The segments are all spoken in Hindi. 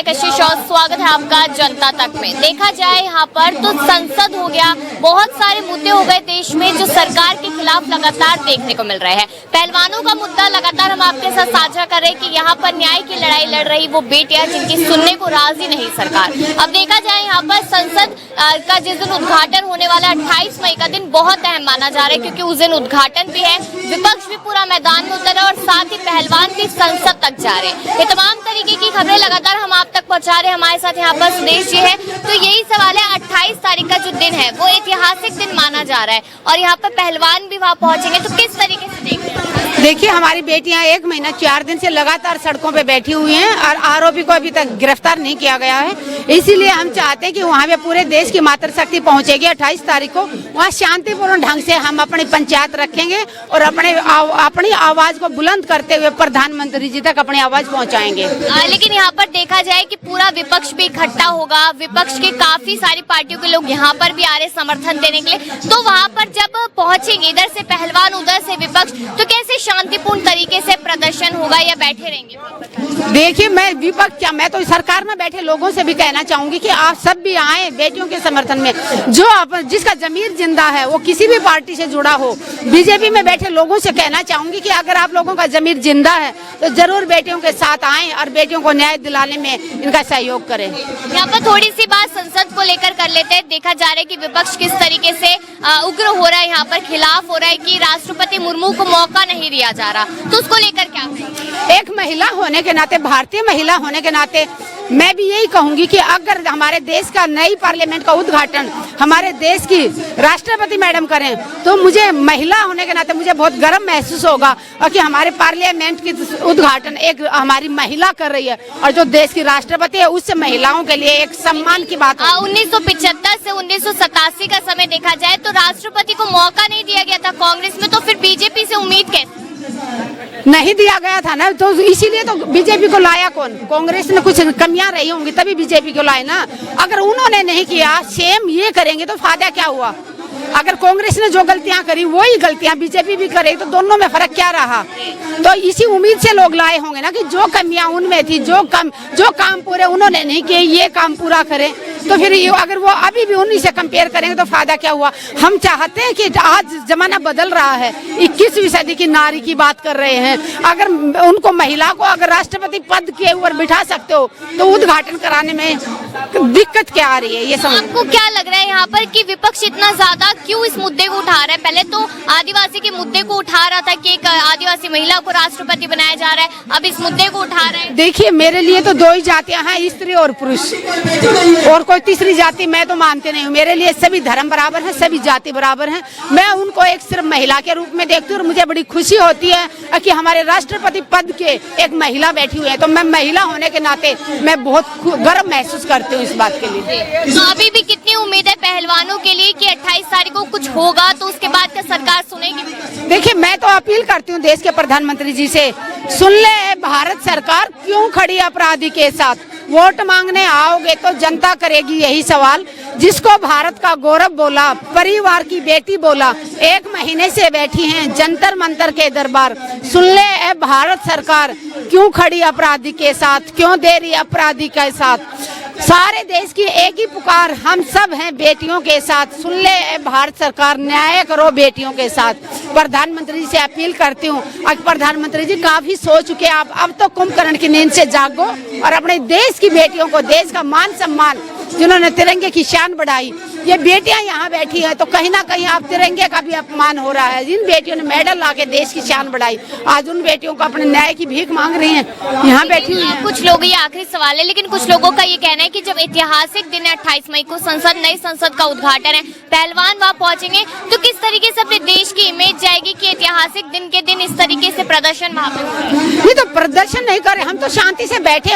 मैं कशिश और स्वागत है आपका जनता तक में। देखा जाए यहाँ पर तो संसद हो गया, बहुत सारे मुद्दे हो गए देश में जो सरकार के खिलाफ लगातार देखने को मिल रहे हैं। पहलवानों का मुद्दा लगातार हम आपके साथ साझा कर रहे हैं कि यहाँ पर न्याय की लड़ाई लड़ रही वो बेटियां जिनकी सुनने को राजी नहीं सरकार। अब देखा जाए यहाँ पर संसद का जिस दिन उद्घाटन होने वाला 28 मई का दिन बहुत अहम माना जा रहा है, क्योंकि उस दिन उद्घाटन भी है, विपक्ष भी पूरा मैदान में उतरा और साथ ही पहलवान भी संसद तक जा रहे हैं। ये तमाम तरीके की खबरें लगातार हम आप तक पहुंचा रहे हैं। हमारे साथ यहाँ पर सुदेश जी है। तो यही सवाल है, 28 तारीख का जो दिन है वो ऐतिहासिक दिन माना जा रहा है और यहाँ पर पहलवान भी वहाँ पहुंचेंगे, तो किस तरीके से देख रहे हैं? देखिए, हमारी बेटियां 1 महीना 4 दिन से लगातार सड़कों पे बैठी हुई हैं और आरोपी को अभी तक गिरफ्तार नहीं किया गया है। इसीलिए हम चाहते हैं कि वहाँ पे पूरे देश की मातृशक्ति पहुँचेगी 28 तारीख को। वहाँ शांतिपूर्ण ढंग से हम अपनी पंचायत रखेंगे और अपनी आवाज को बुलंद करते हुए प्रधानमंत्री जी तक अपनी आवाज पहुँचाएंगे। लेकिन यहाँ पर देखा जाए कि पूरा विपक्ष भी इकट्ठा होगा, विपक्ष के काफी सारी पार्टियों के लोग यहाँ पर भी आ रहे समर्थन देने के लिए। तो वहाँ पर जब पहुँचेंगे, इधर से पहलवान उधर से विपक्ष, तो कैसे शांतिपूर्ण तरीके से प्रदर्शन होगा या बैठे रहेंगे? देखिए, मैं विपक्ष क्या, मैं तो सरकार में बैठे लोगों से भी कहना चाहूंगी कि आप सब भी आए बेटियों के समर्थन में। जो जिसका जमीर जिंदा है वो किसी भी पार्टी से जुड़ा हो, बीजेपी में बैठे लोगों से कहना चाहूंगी कि अगर आप लोगों का जमीर जिंदा है तो जरूर बेटियों के साथ आएं और बेटियों को न्याय दिलाने में इनका सहयोग करें। यहाँ पर थोड़ी सी बात संसद को लेकर कर लेते हैं। देखा जा रहा है कि विपक्ष किस तरीके से उग्र हो रहा है, यहाँ पर खिलाफ हो रहा है कि राष्ट्रपति मुर्मू को मौका नहीं दिया जा रहा, तो उसको लेकर क्या कहेंगे? एक महिला होने के नाते, भारतीय महिला होने के नाते मैं भी यही कहूंगी कि अगर हमारे देश का नई पार्लियामेंट का उद्घाटन हमारे देश की राष्ट्रपति मैडम करें तो मुझे महिला होने के नाते मुझे बहुत गर्व महसूस होगा और कि हमारे पार्लियामेंट की उद्घाटन एक हमारी महिला कर रही है और जो देश की राष्ट्रपति है उससे महिलाओं के लिए एक सम्मान की बात है। 1975 से 1987 का समय देखा जाए तो राष्ट्रपति को मौका नहीं दिया गया था कांग्रेस में, तो फिर बीजेपी से उम्मीद कैसे? नहीं दिया गया था ना, तो इसीलिए तो बीजेपी को लाया कौन? कांग्रेस में कुछ कमियां रही होंगी तभी बीजेपी को लाए ना। अगर उन्होंने नहीं किया, सेम ये करेंगे तो फायदा क्या हुआ? अगर कांग्रेस ने जो गलतियां करी वही गलतियां बीजेपी भी करे तो दोनों में फर्क क्या रहा? तो इसी उम्मीद से लोग लाए होंगे ना कि जो कमियां उनमें थी, जो काम पूरे उन्होंने नहीं किए, ये काम पूरा करें। तो फिर अगर वो अभी भी उन्हीं से कंपेयर करेंगे तो फायदा क्या हुआ? हम चाहते हैं कि आज जमाना बदल रहा है, 21वीं सदी की नारी की बात कर रहे हैं। अगर उनको महिला को अगर राष्ट्रपति पद के ऊपर बिठा सकते हो तो उद्घाटन कराने में दिक्कत क्या आ रही है? ये समझ आपको क्या लग रहा है यहाँ पर कि विपक्ष इतना ज्यादा क्यों इस मुद्दे को उठा रहा है? पहले तो आदिवासी के मुद्दे को उठा रहा था कि एक आदिवासी महिला को राष्ट्रपति बनाया जा रहा है, अब इस मुद्दे को उठा रहा है। देखिए, मेरे लिए तो 2 ही जातियां हैं, स्त्री और पुरुष, और कोई तीसरी जाति मैं तो मानते नहीं हूँ। मेरे लिए सभी धर्म बराबर है, सभी जाति बराबर है। मैं उनको एक सिर्फ महिला के रूप में देखती हूँ और मुझे बड़ी खुशी होती है कि हमारे राष्ट्रपति पद के एक महिला बैठी हुई है। तो मैं महिला होने के नाते मैं बहुत गर्व महसूस करती हूँ इस बात के लिए। तो अभी भी कितनी उम्मीद है पहलवानों के लिए कि 28 तारीख को कुछ होगा तो उसके बाद क्या सरकार सुनेगी? देखिए, मैं तो अपील करती हूँ देश के प्रधानमंत्री जी से, सुन ले भारत सरकार क्यों खड़ी अपराधी के साथ? वोट मांगने आओगे तो जनता करेगी यही सवाल। जिसको भारत का गौरव बोला, परिवार की बेटी बोला, 1 महीने से बैठी हैं जंतर मंतर के दरबार। सुन ले भारत सरकार क्यों खड़ी अपराधी के साथ, क्यों दे रही अपराधी के साथ? सारे देश की एक ही पुकार, हम सब हैं बेटियों के साथ। सुन ले भारत सरकार, न्याय करो बेटियों के साथ। प्रधानमंत्री जी से अपील करती हूँ, प्रधानमंत्री जी काफी सो चुके आप, अब तो कुंभकर्ण की नींद से जागो और अपने देश की बेटियों को, देश का मान सम्मान, जिन्होंने तिरंगे की शान बढ़ाई, ये बेटियां यहाँ बैठी है तो कहीं ना कहीं आप तिरंगे का भी अपमान हो रहा है। जिन बेटियों ने मेडल लाके देश की शान बढ़ाई, आज उन बेटियों को अपने न्याय की भीख मांग रही हैं, यहाँ बैठी हुई हैं। कुछ लोग, ये आखिरी सवाल है, लेकिन कुछ लोगों का ये कहना है कि जब ऐतिहासिक दिन है 28 मई को, नई संसद का उद्घाटन है, पहलवान वहाँ पहुँचेंगे तो किस तरीके से अपने देश की इमेज जाएगी कि ऐतिहासिक दिन के दिन इस तरीके से प्रदर्शन वहाँ पर? नहीं तो प्रदर्शन नहीं करे, हम तो शांति से बैठे।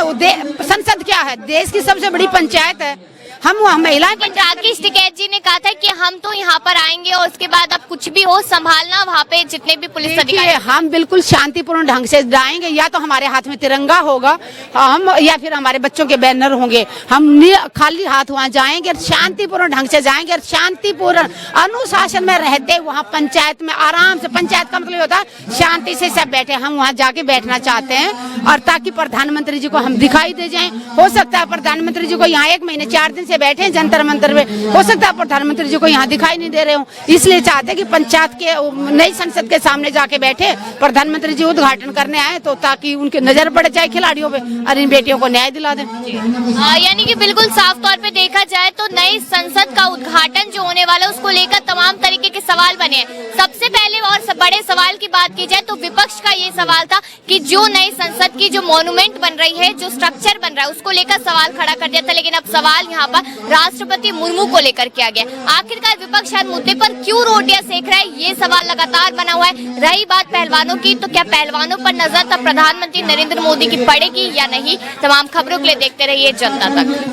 संसद क्या है? देश की सबसे बड़ी पंचायत है। हम वहाँ महिलाएं लेकिन राकेश टिकैत जी ने कहा था कि हम तो यहाँ पर आएंगे और उसके बाद अब कुछ भी हो संभालना वहाँ पे जितने भी पुलिस अधिकारी। देखिए, हम बिल्कुल शांतिपूर्ण ढंग से जाएंगे, या तो हमारे हाथ में तिरंगा होगा हम, या फिर हमारे बच्चों के बैनर होंगे। हम खाली हाथ वहाँ जाएंगे, शांतिपूर्ण ढंग से जाएंगे और शांतिपूर्ण अनुशासन में रहते वहाँ पंचायत में आराम से। पंचायत का मतलब होता है शांति से सब बैठे। हम वहाँ जाके बैठना चाहते हैं और ताकि प्रधानमंत्री जी को हम दिखाई दे जाएं। हो सकता है प्रधानमंत्री जी को यहाँ 1 महीने 4 दिन से बैठे जंतर मंतर में, हो सकता है प्रधानमंत्री जी को यहाँ दिखाई नहीं दे रहे हो, इसलिए चाहते हैं कि पंचायत के नई संसद के सामने जाके बैठे, प्रधानमंत्री जी उद्घाटन करने आए तो ताकि उनकी नजर पड़ जाए खिलाड़ियों पे और इन बेटियों को न्याय दिला दें। यानी कि बिल्कुल साफ तौर पे देखा जाए तो नई संसद का उद्घाटन जो होने वाला है उसको लेकर तमाम तरीके के सवाल बने हैं। सबसे पहले और बड़े सवाल की बात की जाए तो विपक्ष का ये सवाल था कि जो नई संसद की जो मॉन्यूमेंट बन रही है, जो स्ट्रक्चर बन रहा है, उसको लेकर सवाल खड़ा कर दिया था। लेकिन अब सवाल यहाँ पर राष्ट्रपति मुर्मू को लेकर किया गया। आखिरकार विपक्ष हर मुद्दे पर क्यों रोटियां सेक रहा है, ये सवाल लगातार बना हुआ है। रही बात पहलवानों की, तो क्या पहलवानों पर नजर तब प्रधानमंत्री नरेंद्र मोदी की पड़ेगी या नहीं? तमाम खबरों के लिए देखते रहिए जनता तक।